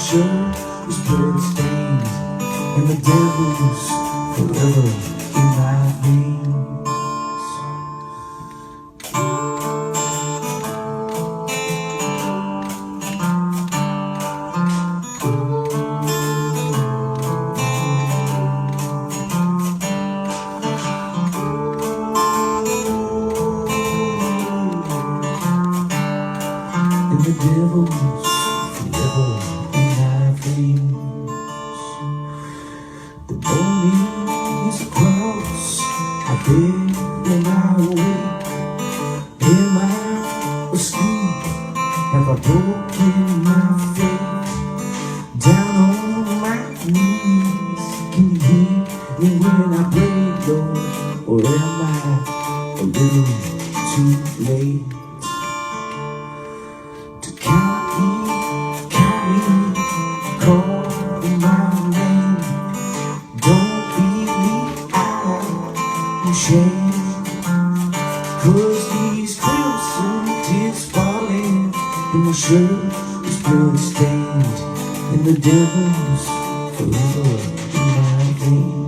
shirt is blood stained, and the devil's forever in my veins. And the devil's forever in my veins. The morning is a cross I bear when I wake. Am I asleep? Have I broken my faith? Down on my knees, can you hear me when I pray, Lord? Or am I a little too late? Count me, call my name. Don't leave me out in shame. 'Cause these crimson tears falling, and my shirt is blood stained, and the devil's forever in my veins.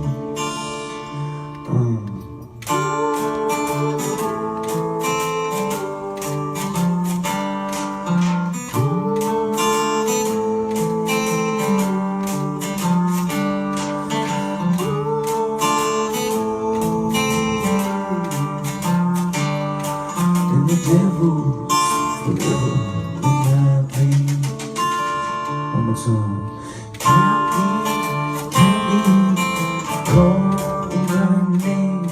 The devil's forever in my veins. One more time. Count me, call my name.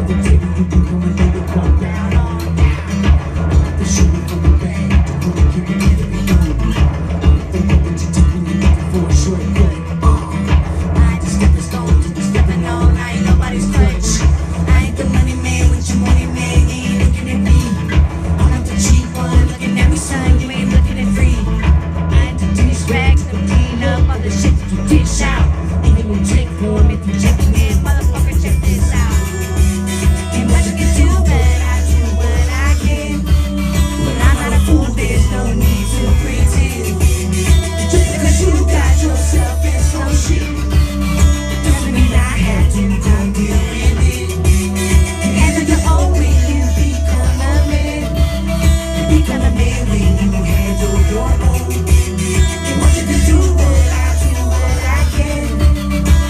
The day you be gonna lay the walk down on. The show me from the bag, the boy keep it in me. The moment you take me, you're looking for a shortcut. I ain't the stepping stone, just be stepping on. I ain't nobody's crutch. I ain't the money man with your money man. You ain't looking at me. I'm not the cheap one looking at me, son. You ain't looking at free. I ain't the dish rags to clean up all the shit that you dish out. And you will check for me if you checking in. Motherfucker, check this out. Ain't much you can do, but I do what I can. But I'm not a fool, there's no need to pretend. Just because you got yourself in some shit doesn't mean I have to come deal with it. You handle your own when you become a man. You become a man when you handle your own. You want you to do what I do, what I can.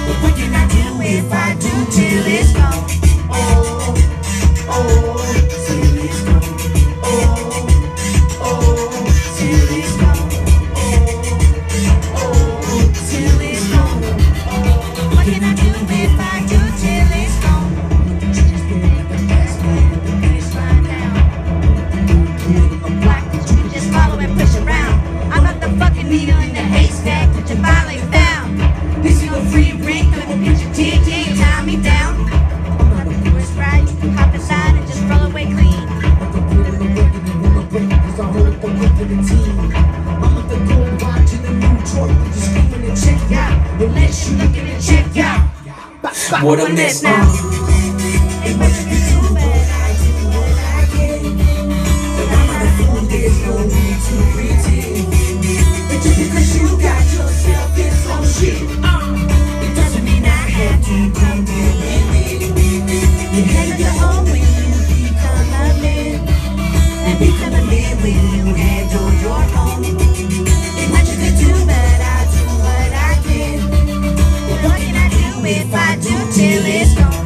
But what can I do if I do till it's gone? Oh, till it's gone. Oh, till it's gone. Till it's gone. What can I do if I do till it's gone? Just make the best man, the finish line down. A block that you can just follow and push around. I'm not the fucking needle in the haystack that you finally found. This is a free ring, couldn't get your TNT, tie me down. I'm not a forest ride, you can hop inside and just roll away clean. I'm the good and the wicked and the break, 'cause I hold the whip for the team. I'm at the gold watch in the new Detroit, but just screaming and check out. Unless you looking and check out. What a mess now. Ain't much you can do, but I do what I can. But I'm not a fool, there's no need to pretend. But just because you got yourself in some shit, it doesn't mean I have to come deal with it. You handle your own when you become a man, and become a man when you handle your own. Ain't much you can do, but I do what I can. But what can I do if I do till it's gone?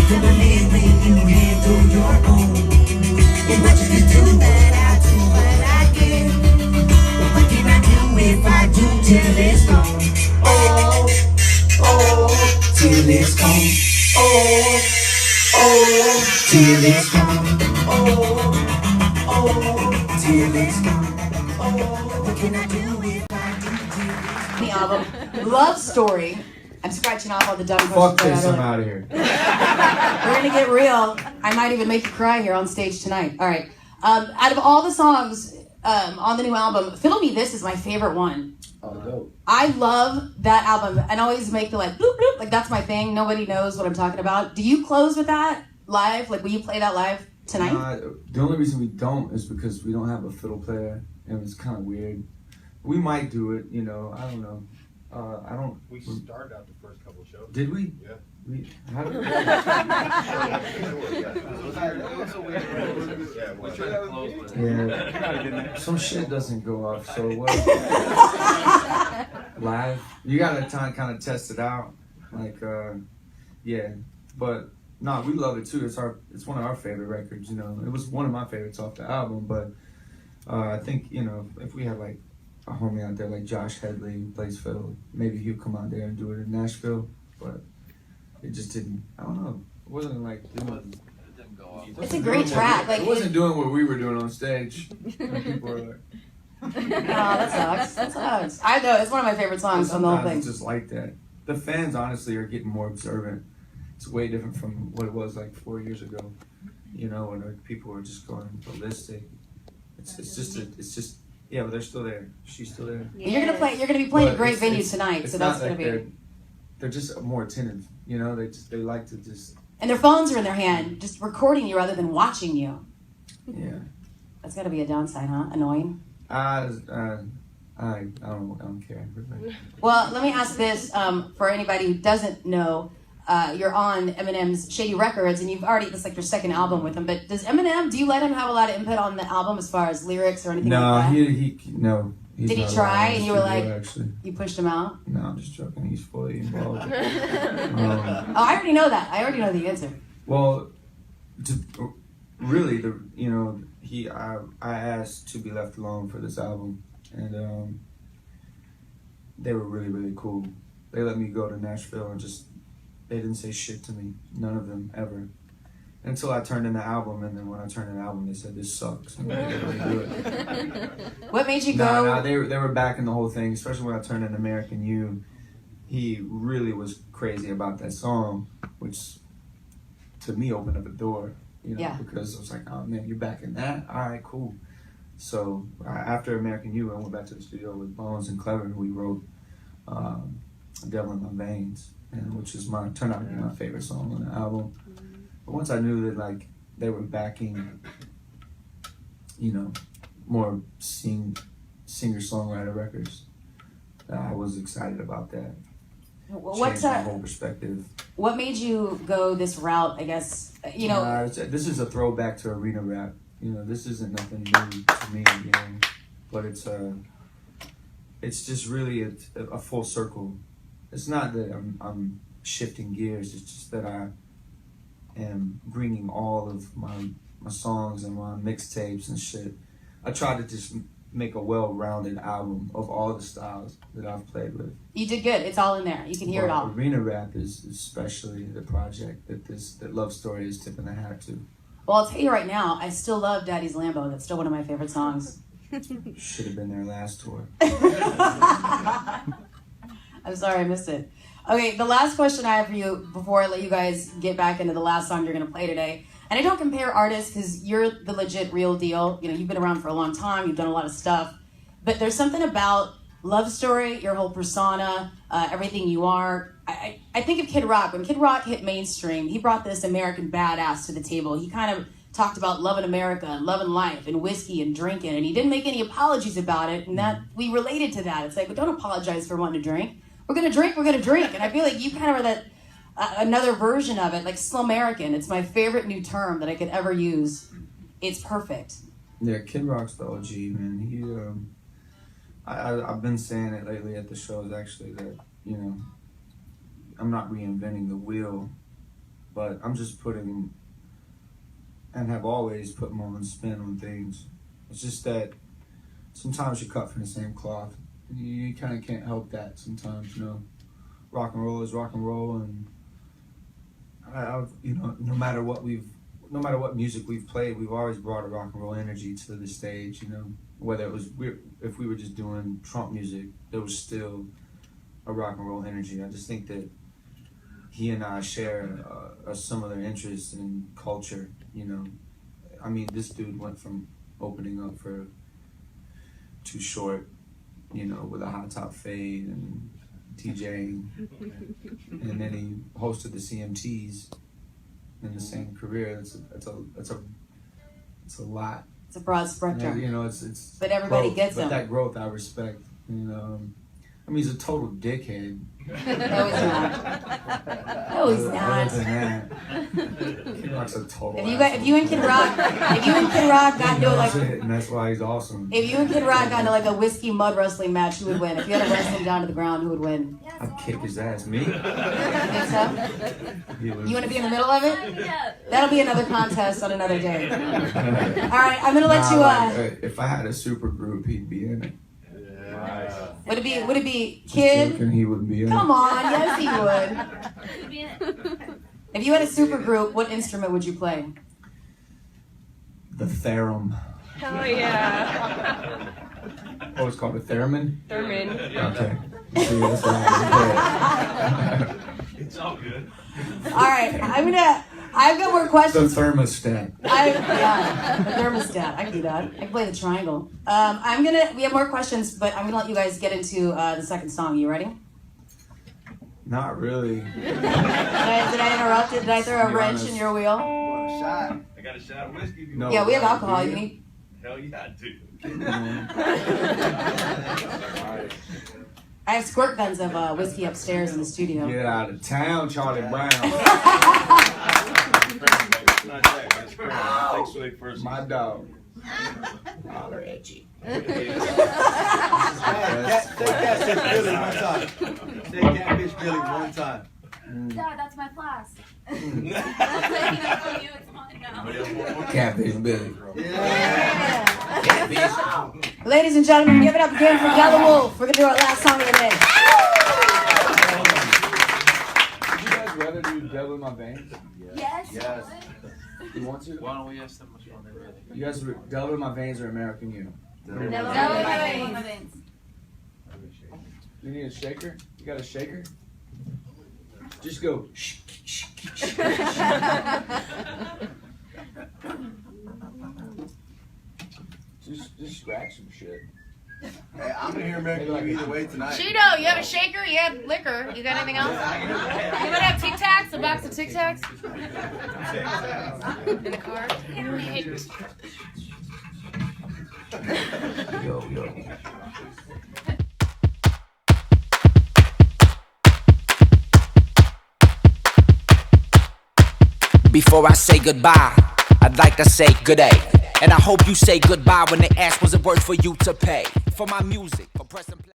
gonna live when you handle your own. As much as you do that, I do what I can. But what can I do if I do till it's gone? Oh, oh, till it's gone. Oh, oh, till it's gone. Oh, oh, till it's gone. Oh, what can I do if I do till it's gone? The album Love Story. I'm scratching off all the dumb questions. Fuck this, I I'm got out of here. We're gonna get real. I might even make you cry here on stage tonight. All right. Out of all the songs on the new album, Fiddle Me This is my favorite one. Oh, dope. I love that album and always make the like bloop bloop, like that's my thing. Nobody knows what I'm talking about. Do you close with that live? Like will you play that live tonight? The only reason we don't is because we don't have a fiddle player, and it's kind of weird. We might do it, you know. I don't know. I don't. We started out the first couple of shows. Did we? Yeah. How did we? Yeah. Some shit doesn't go off so well. Live, you gotta kind of test it out. Like, yeah. But no, we love it too. It's one of our favorite records. You know, it was one of my favorites off the album. But I think if we had like a homie out there like Josh Headley who plays fiddle, maybe he'll come out there and do it in Nashville. But it just didn't. I don't know. It wasn't like. It's a great track. Like it wasn't doing what we were doing on stage. And people were like. No, that sucks. That sucks. I know it's one of my favorite songs on the whole thing. It's just like that. The fans honestly are getting more observant. It's way different from what it was like 4 years ago. You know, when people were just going ballistic. It's just. Yeah, but they're still there. She's still there. You're gonna be playing But a great venue tonight, so that's gonna be. They're just more attentive. You know, they like to just. And their phones are in their hand, just recording you rather than watching you. Yeah. That's gotta be a downside, huh? Annoying. I don't care. Well, let me ask this for anybody who doesn't know. You're on Eminem's Shady Records, and this is like your second album with him. But do you let him have a lot of input on the album as far as lyrics or anything like that? No. Did he try and you were like, actually. you pushed him out? No, I'm just joking. He's fully involved. Oh, I already know that. I already know the answer. Well, really, I asked to be left alone for this album, and they were really, really cool. They let me go to Nashville and they didn't say shit to me. None of them ever. Until I turned in the album, and then when I turned in the album, they said this sucks. And they didn't really do it. What made you go? No, they were backing the whole thing, especially when I turned in American You. He really was crazy about that song, which to me opened up a door, because I was like, oh man, you're backing that? All right, cool. So after American You, I went back to the studio with Bones and Clever, and we wrote Devil in My Veins, which is turned out to be my favorite song on the album. But once I knew that like they were backing, more singer-songwriter records, I was excited about that. Changed my whole perspective. What made you go this route? I guess this is a throwback to arena rap. This isn't nothing new to me. But it's just really a full circle. It's not that I'm shifting gears. It's just that I am bringing all of my songs and my mixtapes and shit. I try to just make a well-rounded album of all the styles that I've played with. You did good. It's all in there. You can hear it all. Arena rap is especially the project that Love Story is tipping the hat to. Well, I'll tell you right now, I still love Daddy's Lambo. That's still one of my favorite songs. Should have been their last tour. I'm sorry I missed it. Okay, the last question I have for you before I let you guys get back into the last song you're going to play today. And I don't compare artists because you're the legit real deal. You've been around for a long time. You've done a lot of stuff. But there's something about Love Story, your whole persona, everything you are. I think of Kid Rock. When Kid Rock hit mainstream, he brought this American badass to the table. He kind of talked about loving America and loving life and whiskey and drinking. And he didn't make any apologies about it. And that we related to that. It's like, well, don't apologize for wanting to drink. We're going to drink. And I feel like you kind of are that another version of it, like slow American. It's my favorite new term that I could ever use. It's perfect. Yeah, Kid Rock's the OG, man. He, I've been saying it lately at the shows, actually, that, I'm not reinventing the wheel, but I'm just putting, and have always put my own spin on things. It's just that sometimes you're cut from the same cloth. You kind of can't help that sometimes, you know. Rock and roll is rock and roll, and I've, you know, no matter what music we've played, we've always brought a rock and roll energy to the stage, you know. Whether it was, if we were just doing Trump music, there was still a rock and roll energy. I just think that he and I share a similar interest in culture, you know. I mean, this dude went from opening up for Too Short, you know, with a hot top fade and DJing, and then he hosted the CMTs in the same career. It's a lot. It's a broad spectrum. And, you know, it's. But everybody gets but him. that growth I respect. You know, I mean, he's a total dickhead. No, he's not. No, he's not. Other than that, Kid Rock's a total. If you and Kid Rock got into like, and that's why he's awesome. if you and Kid Rock got into like a whiskey mud wrestling match, who would win? If you had to wrestle him down to the ground, who would win? I'd kick his ass. Me? You think so? You want to be in the middle of it? Yeah. That'll be another contest on another day. All right, I'm gonna let you. Like, if I had a super group, he'd be in it. Would it be Kid? And he would be in Come on, yes he would. Could be in it. If you had a super group, what instrument would you play? it. The theorem. Hell yeah. Oh, it's called a theremin? Thurman. Okay. See, that's what I It's all good. All right, I've got more the questions. thermostat. The thermostat. I can do that. I can play the triangle. We have more questions, but I'm gonna let you guys get into the second song. You ready? Not really. Did I interrupt it? Did I throw a Be wrench honest. in your wheel? I got a shot of whiskey. If you No. want. Yeah, we have alcohol. You need. Hell yeah, I do. I have squirt guns of whiskey upstairs in the studio. Get out of town, Charlie Brown. Not that, that's great. Thanks for the first. My dog. Holler at you. Say catfish Billy one time. Say catfish Billy one time. Dad, that's my flask. Taking it from you, it's mine now. Catfish Billy. Yeah. Ladies and gentlemen, give it up again for Yelawolf. We're gonna do our last song of the day. Would you guys rather do Devil in My Veins? Yes. Yes. You want to? Why don't we ask them which one they really? You guys, Devil in My Veins or American You? My veins. You need a shaker? You got a shaker? Just go. Just scratch some shit. Hey, I'm gonna hear American You either way tonight. Cheeto, you have a shaker? You have liquor? You got anything else? You gonna have Tic Tacs? A box of Tic Tacs? In the car? Yo. Before I say goodbye, I'd like to say good day. And I hope you say goodbye when they ask was it worth for you to pay for my music, for pressing play.